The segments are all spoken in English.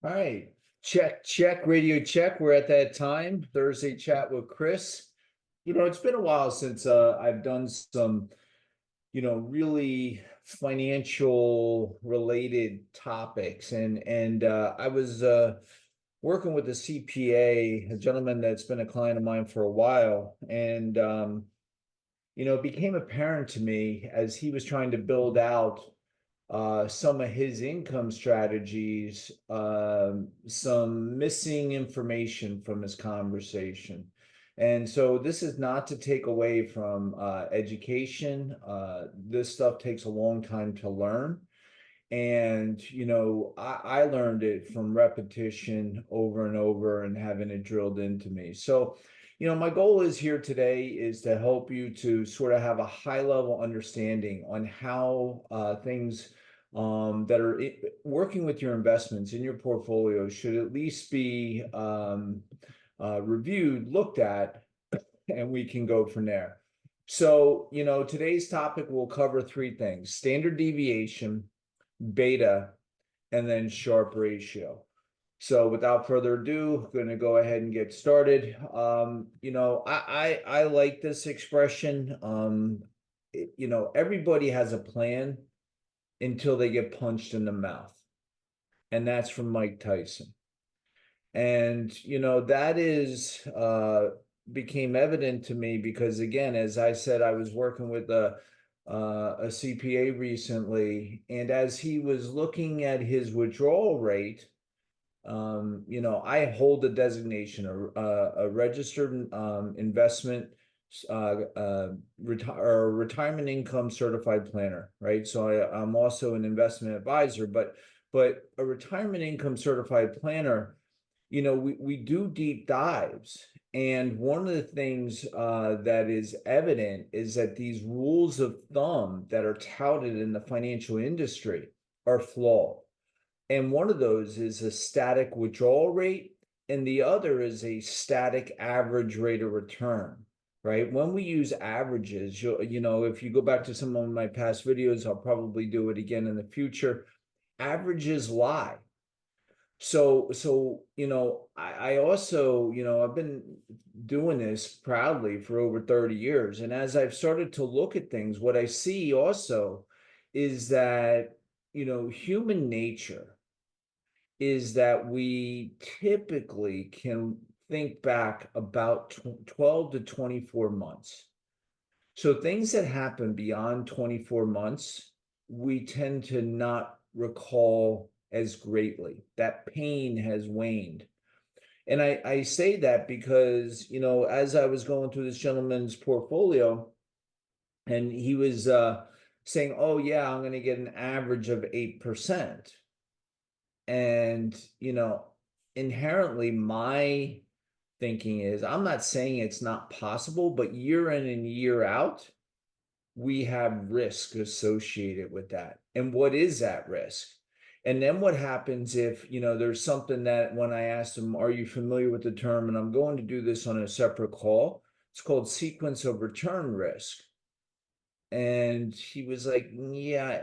All right. Check, check, radio check. We're at that time. Thursday chat with Chris. It's been a while since I've done some, really financial related topics. And I was working with a CPA, a gentleman that's been a client of mine for a while. And it became apparent to me as he was trying to build out some of his income strategies, some missing information from his conversation. And so this is not to take away from education. This stuff takes a long time to learn. And I learned it from repetition over and over and having it drilled into me. So my goal is here today is to help you to sort of have a high level understanding on how things that are working with your investments in your portfolio should at least be reviewed, looked at, and we can go from there. So today's topic will cover three things: standard deviation, beta, and then Sharpe ratio. So without further ado, I'm going to go ahead and get started. I like this expression. Everybody has a plan until they get punched in the mouth. And that's from Mike Tyson. And that is became evident to me because, again, as I said, I was working with a CPA recently, and as he was looking at his withdrawal rate, I hold a designation, a registered investment retirement income certified planner, right? So I'm also an investment advisor, but a retirement income certified planner, we do deep dives. And one of the things that is evident is that these rules of thumb that are touted in the financial industry are flawed. And one of those is a static withdrawal rate, and the other is a static average rate of return, right? When we use averages, if you go back to some of my past videos, I'll probably do it again in the future. Averages lie. I also, I've been doing this proudly for over 30 years. And as I've started to look at things, what I see also is that, human nature is that we typically can think back about 12 to 24 months. So things that happen beyond 24 months, we tend to not recall as greatly. That pain has waned. And I say that because, as I was going through this gentleman's portfolio, and he was saying, oh, yeah, I'm going to get an average of 8%. And, inherently, my thinking is, I'm not saying it's not possible, but year in and year out, we have risk associated with that. And what is that risk? And then what happens if, there's something that when I asked him, are you familiar with the term? And I'm going to do this on a separate call. It's called sequence of return risk. And he was like, yeah,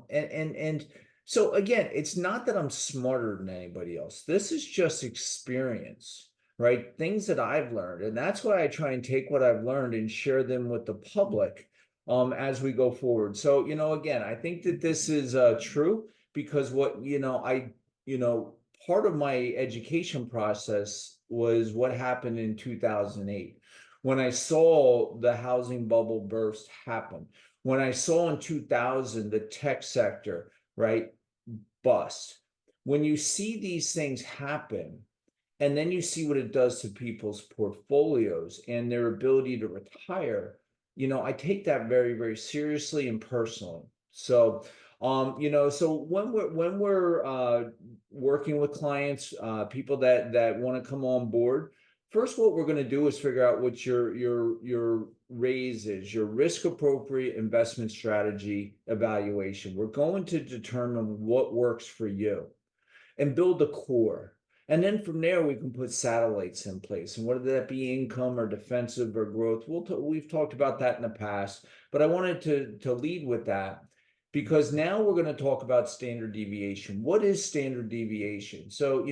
and so again, it's not that I'm smarter than anybody else. This is just experience, right? Things that I've learned. And that's why I try and take what I've learned and share them with the public as we go forward. So, again, I think that this is true because part of my education process was what happened in 2008 when I saw the housing bubble burst happen, when I saw in 2000 the tech sector, right, bust. When you see these things happen, and then you see what it does to people's portfolios and their ability to retire, I take that very, very seriously and personally. So, so when we're working with clients, people that want to come on board, first, what we're going to do is figure out what your raise is, your risk appropriate investment strategy evaluation. We're going to determine what works for you and build a core. And then from there, we can put satellites in place. And whether that be income or defensive or growth, we've talked about that in the past, but I wanted to lead with that. because now we're going to talk about standard deviation. What is standard deviation? So,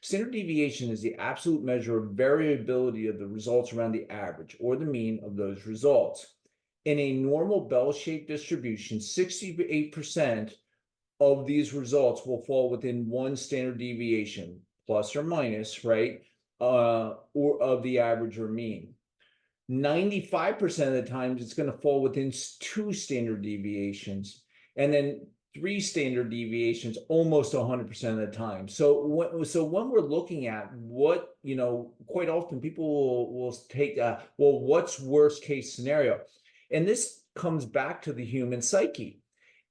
standard deviation is the absolute measure of variability of the results around the average or the mean of those results. In a normal bell-shaped distribution, 68% of these results will fall within one standard deviation, plus or minus, right? Or of the average or mean. 95% of the times it's going to fall within two standard deviations, and then three standard deviations almost 100% of the time. So when we're looking at what, quite often people will take, well, what's worst case scenario? And this comes back to the human psyche.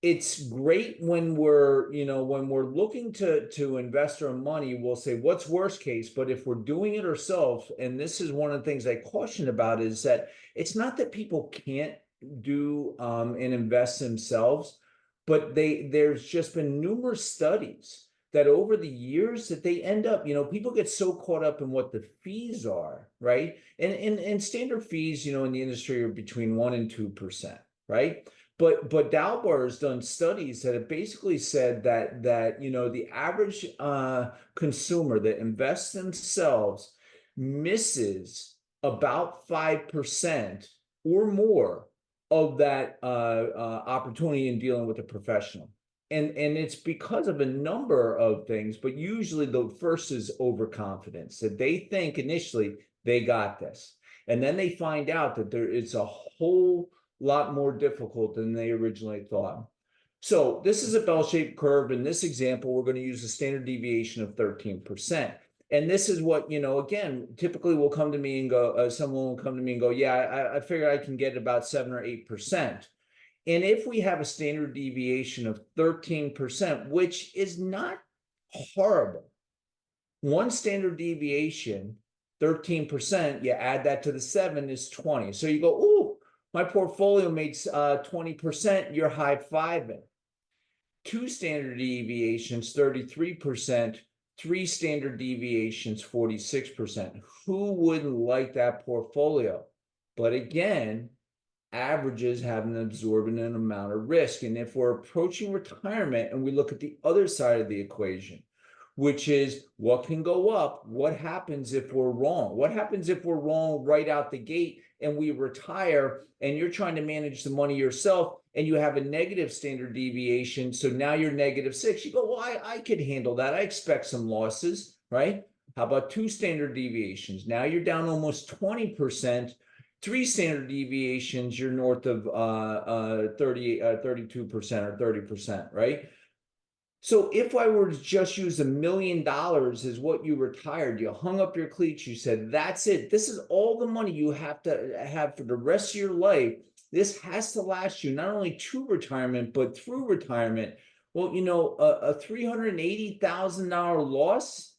It's great when we're looking to invest our money, we'll say what's worst case. But if we're doing it ourselves, and this is one of the things I caution about, is that it's not that people can't do and invest themselves, but there's just been numerous studies that over the years that they end up, people get so caught up in what the fees are, right? And standard fees, in the industry are between 1% and 2%, right? But Dalbar has done studies that have basically said that the average consumer that invests themselves misses about 5% or more of that opportunity in dealing with a professional. And it's because of a number of things, but usually the first is overconfidence, that they think initially they got this. And then they find out that it's a whole lot more difficult than they originally thought. So this is a bell-shaped curve. In this example, we're going to use a standard deviation of 13%. And this is what, again, typically will come to me and go, someone will come to me and go, yeah, I figure I can get about 7 or 8%. And if we have a standard deviation of 13%, which is not horrible, one standard deviation, 13%, you add that to the 7 is 20. So you go, ooh, my portfolio makes 20%, you're high-fiving. Two standard deviations, 33%, three standard deviations, 46%. Who wouldn't like that portfolio? But again, averages have an absorbent amount of risk. And if we're approaching retirement and we look at the other side of the equation, which is what can go up, what happens if we're wrong? What happens if we're wrong right out the gate and we retire and you're trying to manage the money yourself and you have a negative standard deviation, so now you're -6. You go, well, I could handle that. I expect some losses, right? How about two standard deviations? Now you're down almost 20%. Three standard deviations, you're north of 32% or 30%, right? So if I were to just use $1 million as what you retired, you hung up your cleats, you said, that's it. This is all the money you have to have for the rest of your life. This has to last you not only to retirement, but through retirement. Well, a $380,000 loss,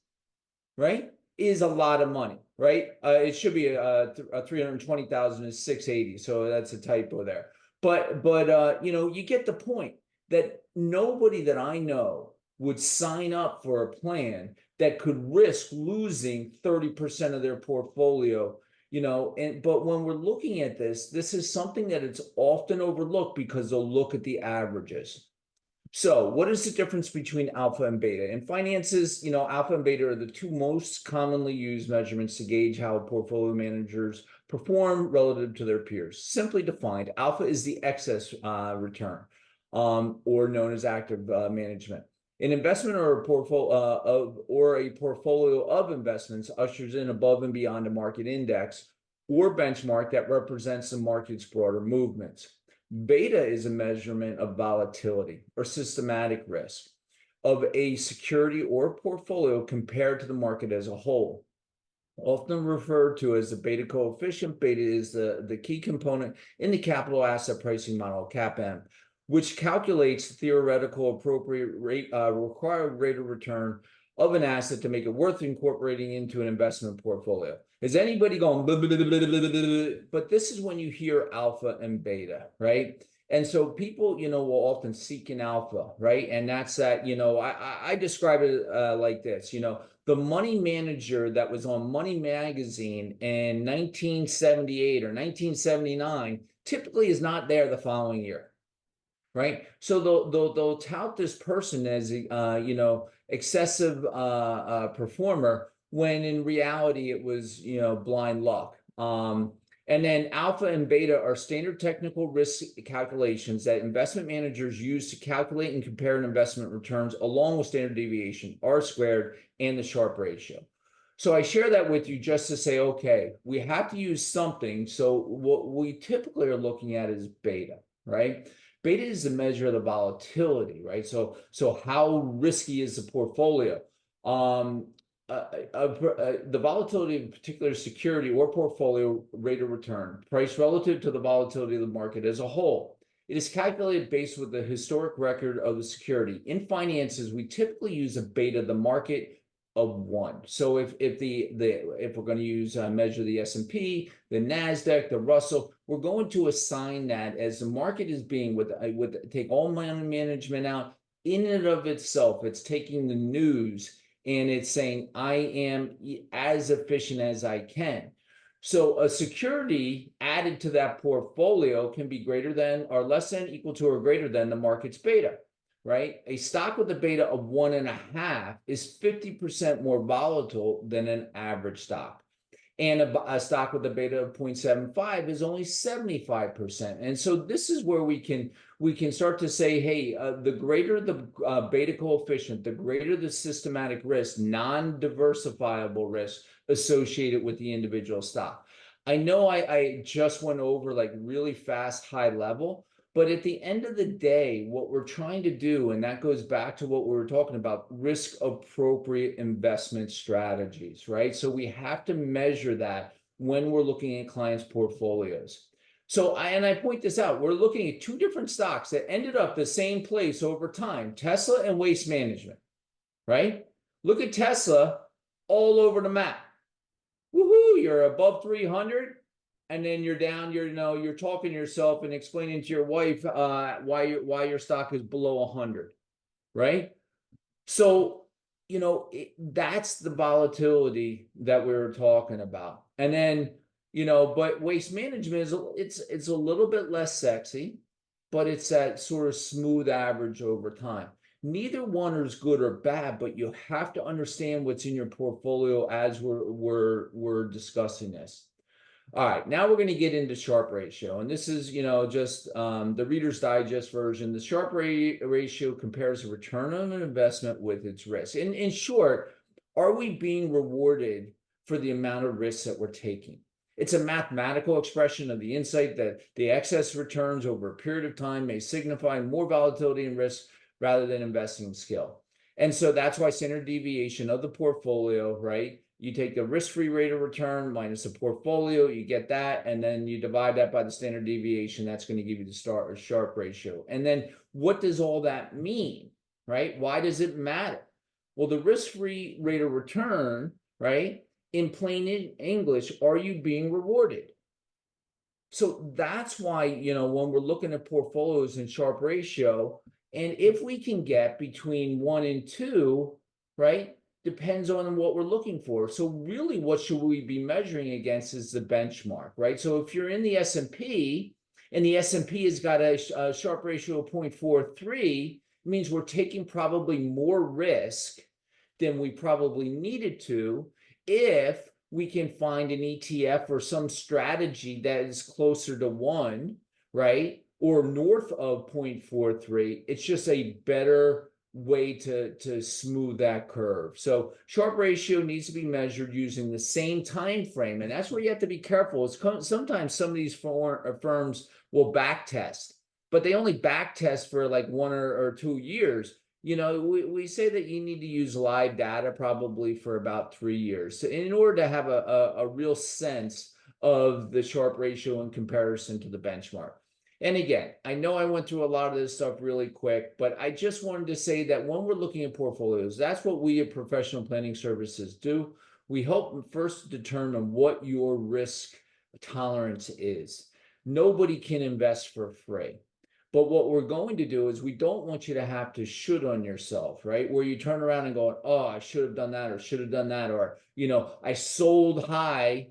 right, is a lot of money, right? It should be a 320,000 is 680. So that's a typo there. But you get the point that nobody that I know would sign up for a plan that could risk losing 30% of their portfolio, but when we're looking at this is something that it's often overlooked because they'll look at the averages. So what is the difference between alpha and beta? In finances, alpha and beta are the two most commonly used measurements to gauge how portfolio managers perform relative to their peers. Simply defined, alpha is the excess return, or known as active management. An investment or a portfolio of investments ushers in above and beyond a market index or benchmark that represents the market's broader movements. Beta is a measurement of volatility or systematic risk of a security or portfolio compared to the market as a whole. Often referred to as the beta coefficient, beta is the key component in the capital asset pricing model, CAPM, which calculates the theoretical appropriate rate, required rate of return of an asset to make it worth incorporating into an investment portfolio. Is anybody going blah, blah, blah, blah, blah, blah, blah? But this is when you hear alpha and beta, right? And so people, will often seek an alpha, right? And that's that, I describe it like this, the money manager that was on Money Magazine in 1978 or 1979 typically is not there the following year, right? So they'll tout this person as a excessive performer when in reality it was blind luck. And then alpha and beta are standard technical risk calculations that investment managers use to calculate and compare investment returns along with standard deviation, R squared, and the Sharpe ratio. So I share that with you just to say, okay, we have to use something. So what we typically are looking at is beta, right? Beta is the measure of the volatility, right? So how risky is the portfolio? The volatility of a particular security or portfolio rate of return, price relative to the volatility of the market as a whole. It is calculated based with the historic record of the security. In finances, we typically use a beta, the market of 1. So if we're going to use measure the S&P, the Nasdaq, the Russell, we're going to assign that as the market is being with take all money management out in and of itself. It's taking the news and it's saying, I am as efficient as I can. So a security added to that portfolio can be greater than or less than, equal to, or greater than the market's beta, right? A stock with a beta of 1.5 is 50% more volatile than an average stock. And a stock with a beta of 0.75 is only 75%. And so this is where we can start to say, hey, the greater the beta coefficient, the greater the systematic risk, non-diversifiable risk associated with the individual stock. I know I just went over like really fast, high level, but at the end of the day, what we're trying to do, and that goes back to what we were talking about, risk appropriate investment strategies, right? So we have to measure that when we're looking at clients' portfolios. So I point this out, we're looking at 2 different stocks that ended up the same place over time, Tesla and Waste Management, right? Look at Tesla all over the map. Woohoo, you're above 300. And then you're down, you're talking to yourself and explaining to your wife why your stock is below 100, right? So, that's the volatility that we were talking about. And then, but waste management it's a little bit less sexy, but it's that sort of smooth average over time. Neither one is good or bad, but you have to understand what's in your portfolio as we're discussing this. All right, now we're going to get into Sharpe ratio. And this is, just the Reader's Digest version. The Sharpe ratio compares the return on an investment with its risk. In short, are we being rewarded for the amount of risks that we're taking? It's a mathematical expression of the insight that the excess returns over a period of time may signify more volatility and risk rather than investing skill. And so that's why standard deviation of the portfolio, right? You take the risk-free rate of return minus the portfolio, you get that, and then you divide that by the standard deviation. That's going to give you the Sharpe ratio. And then what does all that mean, right? Why does it matter? Well, the risk-free rate of return, right? In plain English, are you being rewarded? So that's why, when we're looking at portfolios in Sharpe ratio, and if we can get between 1 and 2, right? Depends on what we're looking for. So really, what should we be measuring against is the benchmark, right? So if you're in the S&P and the S&P has got a Sharpe ratio of 0.43, it means we're taking probably more risk than we probably needed to if we can find an ETF or some strategy that is closer to 1, right? Or north of 0.43. It's just a better way to smooth that curve. So Sharpe ratio needs to be measured using the same time frame, and that's where you have to be careful. Sometimes some of these firms will back test, but they only back test for like 1 or 2 years. We say that you need to use live data probably for about 3 years. So in order to have a real sense of the Sharpe ratio in comparison to the benchmark. And again, I know I went through a lot of this stuff really quick, but I just wanted to say that when we're looking at portfolios, that's what we at Professional Planning Services do. We help first determine what your risk tolerance is. Nobody can invest for free. But what we're going to do is we don't want you to have to should on yourself, right? Where you turn around and go, oh, I should have done that or should have done that. Or, I sold high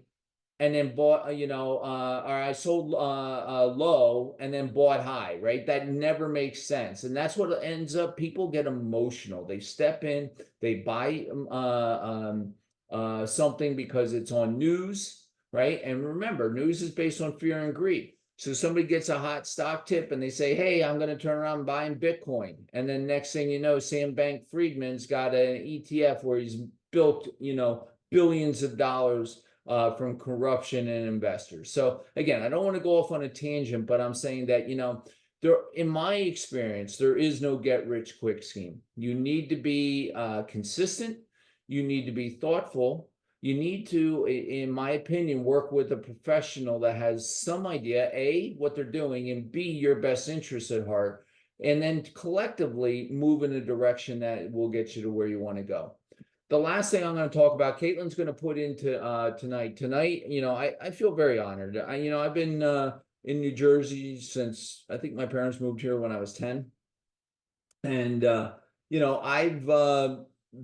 and then bought, or I sold low and then bought high, right? That never makes sense. And that's what ends up, people get emotional. They step in, they buy something because it's on news, right? And remember, news is based on fear and greed. So somebody gets a hot stock tip and they say, hey, I'm going to turn around buying Bitcoin. And then next thing you know, Sam Bankman-Fried's got an ETF where he's built, billions of dollars from corruption and investors. So again, I don't want to go off on a tangent, but I'm saying that, there, in my experience, there is no get rich quick scheme. You need to be consistent. You need to be thoughtful. You need to, in my opinion, work with a professional that has some idea, A, what they're doing, and B, your best interests at heart. And then collectively move in a direction that will get you to where you want to go. The last thing I'm going to talk about, Caitlin's going to put into tonight. Tonight, I feel very honored. I've been in New Jersey since I think my parents moved here when I was 10. And I've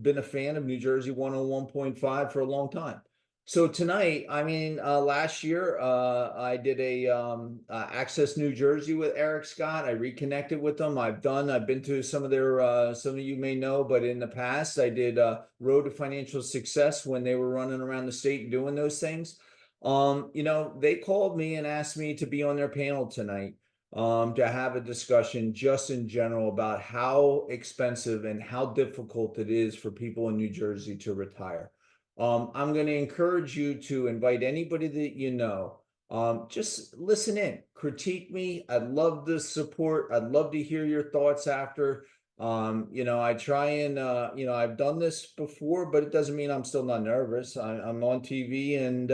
been a fan of New Jersey 101.5 for a long time. So tonight, last year I did a Access New Jersey with Eric Scott. I reconnected with them. I've been to some of their, some of you may know, but in the past I did Road to Financial Success when they were running around the state doing those things. They called me and asked me to be on their panel tonight, to have a discussion just in general about how expensive and how difficult it is for people in New Jersey to retire. I'm going to encourage you to invite anybody that you know. Just listen in, critique me. I'd love the support. I'd love to hear your thoughts after. I try and, I've done this before, but it doesn't mean I'm still not nervous. I'm on TV and,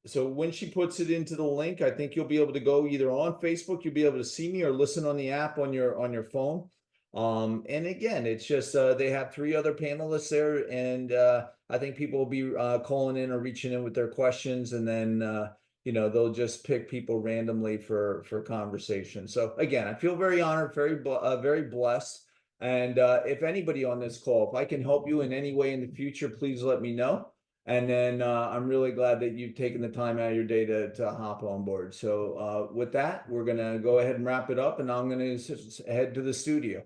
so when she puts it into the link, I think you'll be able to go either on Facebook, you'll be able to see me or listen on the app on your phone. And again, it's just they have three other panelists there, and I think people will be calling in or reaching in with their questions, and then they'll just pick people randomly for conversation. So again, I feel very honored, very blessed. And if anybody on this call, if I can help you in any way in the future, please let me know. And then I'm really glad that you've taken the time out of your day to hop on board. So with that, we're going to go ahead and wrap it up, and I'm going to head to the studio.